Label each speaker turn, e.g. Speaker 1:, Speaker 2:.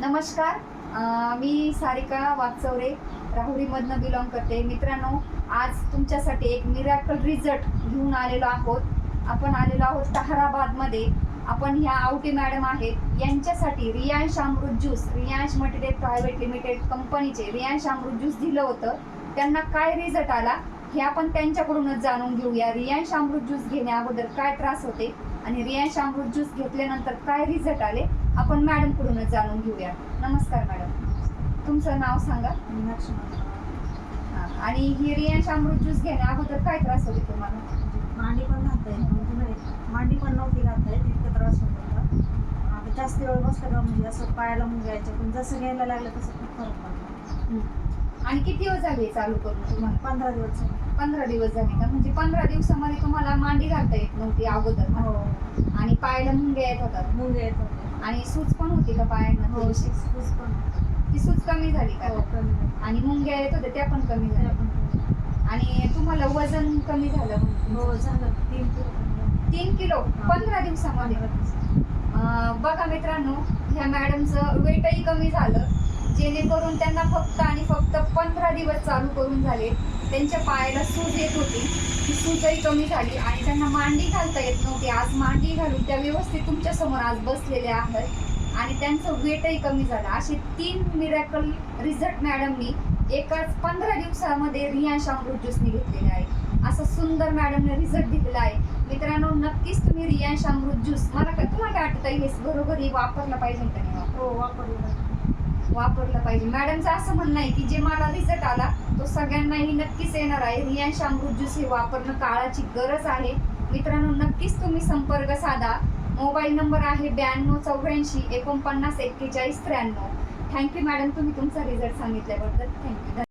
Speaker 1: नमस्कार. मी सारिका वागचौरे राहुरीमधनं बिलॉंग करते. मित्रांनो, आज तुमच्यासाठी एक मिरॅकल रिझल्ट घेऊन आलेलो आहोत. आपण आलेलो आहोत ताहराबादमध्ये. आपण ह्या आवटी मॅडम आहेत, यांच्यासाठी Riyansh Amrut juice, Riyansh material private limited कंपनीचे रियांश अमृत ज्यूस दिलं होतं. त्यांना काय रिझल्ट आला हे आपण त्यांच्याकडूनच जाणून घेऊया. रियांश अमृत ज्यूस घेण्या अगोदर काय त्रास होते आणि रियांश अमृत ज्यूस घेतल्यानंतर काय रिझल्ट आले आपण मॅडम कडूनच जाणून घेऊया. नमस्कार मॅडम, तुमचं नाव सांगा. आणि ही रियांश अमृत ज्यूस घेण्या अगोदर काय त्रास होते तुम्हाला?
Speaker 2: मांडी पण घालता येत, मांडी पण नव्हती घालता येत, इतका त्रास होत होता. आता जास्त वेळ बसलं का म्हणजे असं पायाला मुंग यायचं, पण जसं घ्यायला लागलं तसं खूप फरक पडला.
Speaker 1: आणि किती दिवस झाले चालू करून तुम्हाला?
Speaker 2: 15 दिवस झाले.
Speaker 1: 15 दिवस झाले का? म्हणजे 15 दिवसामध्ये तुम्हाला मांडी घालता येत नव्हती अगोदर ना?
Speaker 2: हो,
Speaker 1: आणि पायाला मुंग्या येत होतात
Speaker 2: मुंग येत होते.
Speaker 1: आणि सूज पण होती का पायांना?
Speaker 2: हो,
Speaker 1: थोडीशी?
Speaker 2: सूज पण.
Speaker 1: ती सूज कमी झाली का?
Speaker 2: हो, कमी झाली.
Speaker 1: आणि मुंग्या येत होत्या त्या पण कमी
Speaker 2: ते
Speaker 1: झाल्या?
Speaker 2: पण कमी.
Speaker 1: आणि तुम्हाला वजन कमी झालं म्हणजे?
Speaker 2: हो, झालं 3 किलो.
Speaker 1: 3 किलो 15 दिवसामध्ये?
Speaker 2: 15 दिवस.
Speaker 1: बघा मित्रांनो, ह्या मॅडमचं वेटही कमी झालं, जेणेकरून त्यांना फक्त आणि फक्त 15 दिवस चालू करून झाले. त्यांच्या पायाला सूज येत होती, ती सूजही कमी झाली आणि त्यांना मांडी घालता येत नव्हती. आज मांडी घालून त्या व्यवस्थित तुमच्या समोर आज बसलेल्या आहेत आणि त्यांचं वेटही कमी झालं. असे 3 मिरॅकल रिझल्ट मॅडमनी एकाच 15 दिवसामध्ये रियांश अमृत ज्यूसने घेतलेले आहे. असं सुंदर मॅडमने रिझल्ट दिलेला आहे. मित्रांनो, नक्कीच तुम्ही रियांश अमृत ज्यूस, तुम्हाला काय वाटतं हे घरोघरी वापरलं पाहिजे का नाही?
Speaker 2: हो, वापरलं.
Speaker 1: वापरलं पाहिजे. मॅडमचं असं म्हणणं आहे की जे मला रिझल्ट आला तो सगळ्यांनाही नक्कीच येणार आहे. रियांश अमृत ज्यूस हे वापरणं काळाची गरज आहे. मित्रांनो, नक्कीच तुम्ही संपर्क साधा. मोबाईल नंबर आहे 92 84 49 41 93. थँक्यू मॅडम, तुम्ही तुमचा रिझल्ट सांगितल्याबद्दल. थँक्यू.